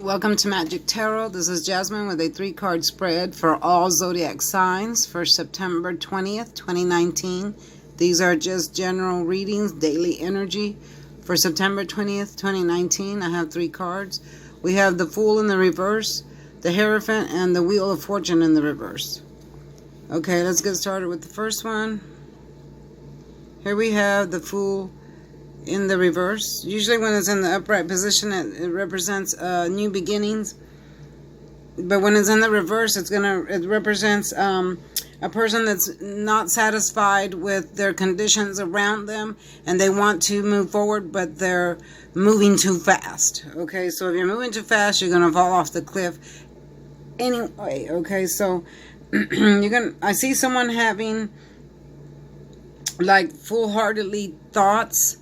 Welcome to Magic Tarot. This is Jasmine with a 3-card spread for all zodiac signs for September 20th, 2019. These are just general readings, daily energy for September 20th, 2019. I have 3 cards. We have the Fool in the reverse, the Hierophant, and the Wheel of Fortune in the reverse. Okay, let's get started with the first one. Here we have the Fool in the reverse. Usually when it's in the upright position, it represents new beginnings, but when it's in the reverse, it represents a person that's not satisfied with their conditions around them and they want to move forward, but they're moving too fast. Okay, so if you're moving too fast, you're gonna fall off the cliff anyway. Okay, so I see someone having like full-heartedly thoughts,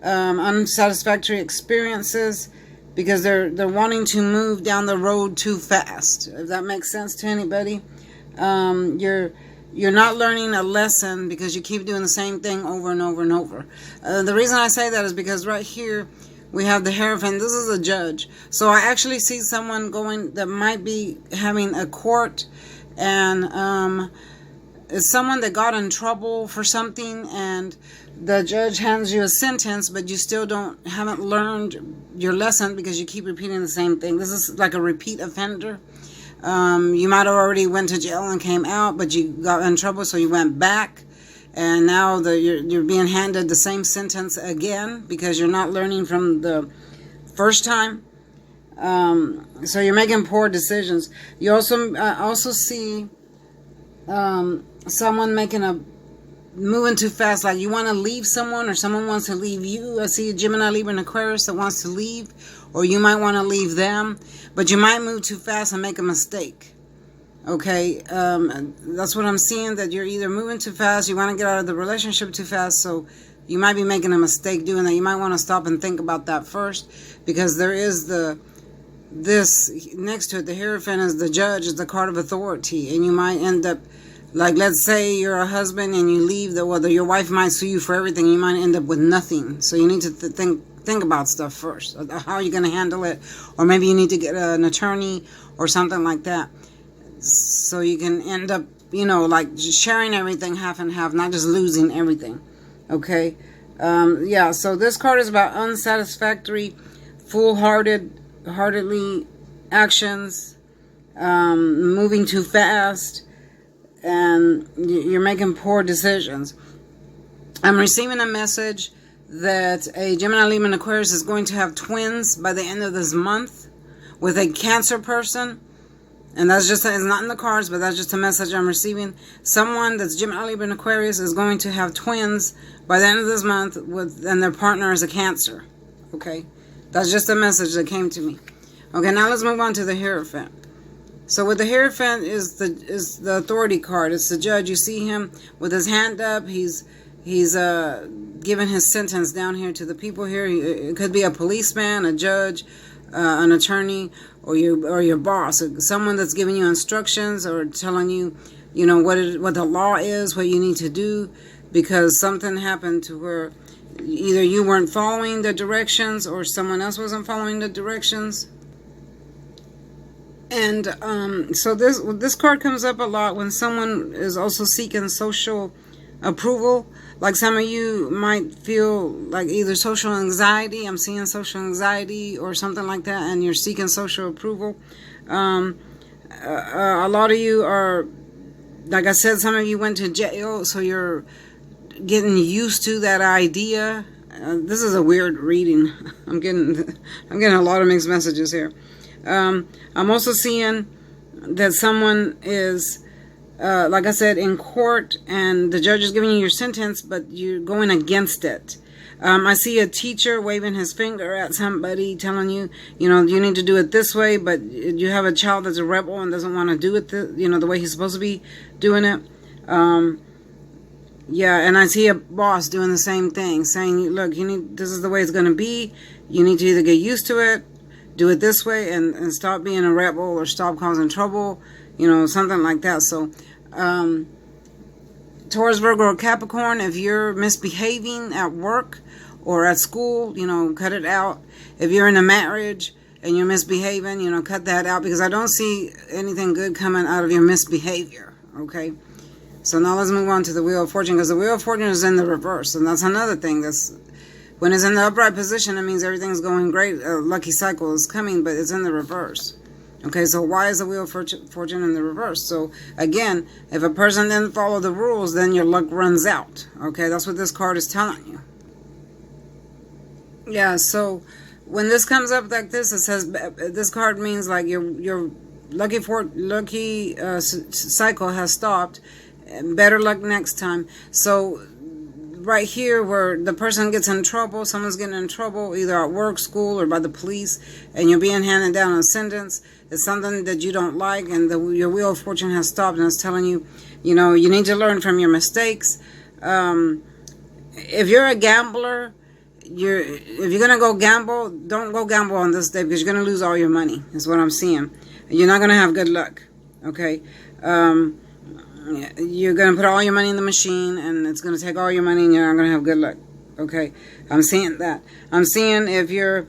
unsatisfactory experiences, because they're wanting to move down the road too fast. If that makes sense to anybody, you're not learning a lesson because you keep doing the same thing over and over and over. The reason I say that is because right here we have the Hierophant. This is a judge, so I actually see someone that might be having a court, and it's someone that got in trouble for something, and the judge hands you a sentence, but you still haven't learned your lesson because you keep repeating the same thing. This is like a repeat offender. You might have already went to jail and came out, but you got in trouble, so you went back, and now you're being handed the same sentence again because you're not learning from the first time. So you're making poor decisions. You also see someone moving too fast, like you want to leave someone or someone wants to leave you. I see a Gemini, Libra, and Aquarius that wants to leave, or you might want to leave them, but you might move too fast and make a mistake. Okay, that's what I'm seeing, that you're either moving too fast, you want to get out of the relationship too fast, so you might be making a mistake doing that. You might want to stop and think about that first, because there is this next to it, the Hierophant is the judge, is the card of authority, and you might end up, like, let's say you're a husband and you leave, your wife might sue you for everything. You might end up with nothing. So you need to think about stuff first. How are you going to handle it? Or maybe you need to get an attorney or something like that. So you can end up, like sharing everything half and half, not just losing everything. Okay? Yeah, so this card is about unsatisfactory, foolhardily actions, moving too fast, and you're making poor decisions. I'm receiving a message that a Gemini, Libra, and Aquarius is going to have twins by the end of this month with a Cancer person. And that's just, it's not in the cards, but that's just a message I'm receiving. Someone that's Gemini, Libra, and Aquarius is going to have twins by the end of this month and their partner is a Cancer. Okay? That's just a message that came to me. Okay, now let's move on to the Hierophant. So with the Hierophant is the authority card. It's the judge. You see him with his hand up. He's giving his sentence down here to the people here. It could be a policeman, a judge, an attorney, or your boss, someone that's giving you instructions or telling you, what the law is, what you need to do, because something happened to where either you weren't following the directions or someone else wasn't following the directions. And so this card comes up a lot when someone is also seeking social approval. Like some of you might feel like either social anxiety, I'm seeing social anxiety or something like that, and you're seeking social approval. A lot of you are, like I said, some of you went to jail, so you're getting used to that idea. This is a weird reading. I'm getting a lot of mixed messages here. I'm also seeing that someone is, like I said, in court, and the judge is giving you your sentence, but you're going against it. I see a teacher waving his finger at somebody, telling you, you need to do it this way, but you have a child that's a rebel and doesn't want to do it, the way he's supposed to be doing it. Yeah, and I see a boss doing the same thing, saying, look, this is the way it's going to be. You need to either get used to it, do it this way, and stop being a rebel or stop causing trouble, something like that. So, Taurus, Virgo, or Capricorn, if you're misbehaving at work or at school, cut it out. If you're in a marriage and you're misbehaving, you know, cut that out, because I don't see anything good coming out of your misbehavior, okay? So now let's move on to the Wheel of Fortune, because the Wheel of Fortune is in the reverse, and that's another thing. That's when it's in the upright position, it means everything's going great. A lucky cycle is coming, but it's in the reverse. Okay, so why is the Wheel of Fortune in the reverse? So again, if a person didn't follow the rules, then your luck runs out. Okay, that's what this card is telling you. Yeah, so when this comes up like this, it says this card means like your lucky cycle has stopped. Better luck next time. So right here, where the person gets in trouble, someone's getting in trouble, either at work, school, or by the police, and you're being handed down a sentence. It's something that you don't like, and your Wheel of Fortune has stopped, and it's telling you, you know, you need to learn from your mistakes. If you're a gambler, if you're gonna go gamble, don't go gamble on this day, because you're gonna lose all your money. Is what I'm seeing. You're not gonna have good luck. Okay. You're going to put all your money in the machine, and it's going to take all your money, and you're not going to have good luck. Okay? I'm seeing that. I'm seeing if you're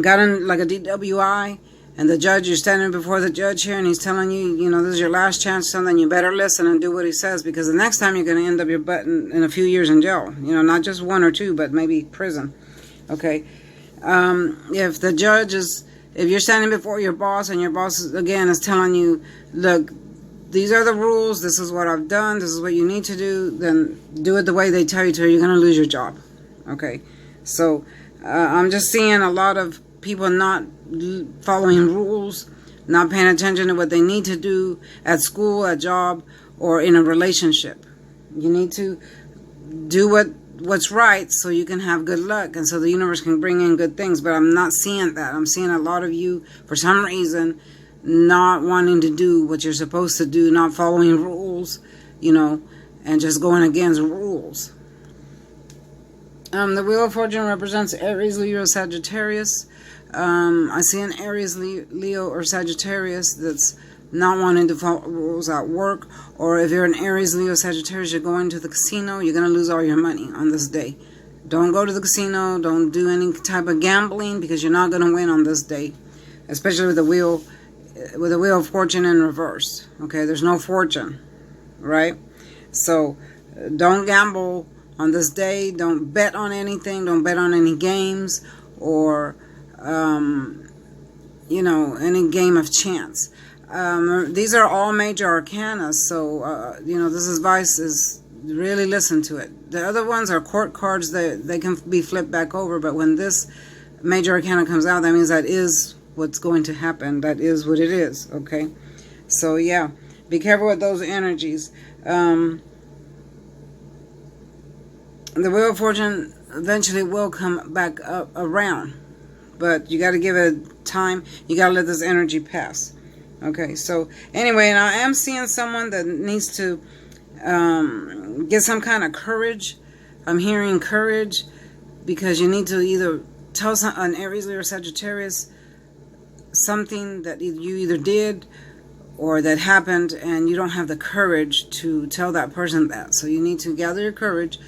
got in like a DWI, and the judge, you're standing before the judge here, and he's telling you, you know, this is your last chance, something, you better listen and do what he says, because the next time you're going to end up your butt in a few years in jail. You know, not just 1 or 2, but maybe prison. Okay? If the judge is, if you're standing before your boss, and your boss, again, is telling you, look, these are the rules, this is what I've done, this is what you need to do, then do it the way they tell you to, or you're going to lose your job. Okay? So, I'm just seeing a lot of people not following rules, not paying attention to what they need to do at school, at job, or in a relationship. You need to do what's right so you can have good luck, and so the universe can bring in good things. But I'm not seeing that. I'm seeing a lot of you, for some reason, not wanting to do what you're supposed to do, not following rules, you know, and just going against rules. The Wheel of Fortune represents Aries, Leo, Sagittarius. I see an Aries, Leo, or Sagittarius that's not wanting to follow rules at work. Or if you're an Aries, Leo, Sagittarius, you're going to the casino, you're going to lose all your money on this day. Don't go to the casino. Don't do any type of gambling, because you're not going to win on this day, especially with the Wheel of Fortune in reverse. Okay, there's no fortune, right? So don't gamble on this day. Don't bet on anything. Don't bet on any games, or you know, any game of chance. These are all major arcana, so you know, this advice is really listen to it. The other ones are court cards. They can be flipped back over, but when this major arcana comes out, that means that is what's going to happen. That is what it is. Okay, so yeah, be careful with those energies. The Wheel of Fortune eventually will come back up around, but you got to give it time. You got to let this energy pass. Okay, so anyway, and I am seeing someone that needs to get some kind of courage. I'm hearing courage, because you need to either tell an Aries, Leo, or Sagittarius something that you either did or that happened, and you don't have the courage to tell that person that. So you need to gather your courage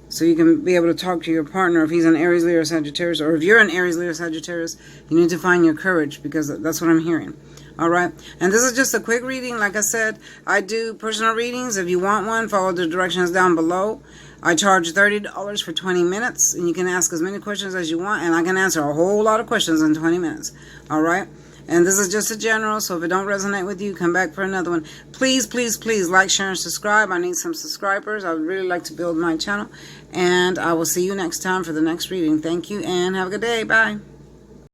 so you can be able to talk to your partner if he's an Aries, Leo, or Sagittarius, or if you're an Aries, Leo, or Sagittarius, you need to find your courage, because that's what I'm hearing. All right, and this is just a quick reading. Like I said, I do personal readings. If you want one, follow the directions down below. I charge $30 for 20 minutes, and you can ask as many questions as you want, and I can answer a whole lot of questions in 20 minutes. All right, and this is just a general, so if it don't resonate with you, come back for another one. Please, please, please like, share, and subscribe. I need some subscribers. I would really like to build my channel, and I will see you next time for the next reading. Thank you, and have a good day. Bye.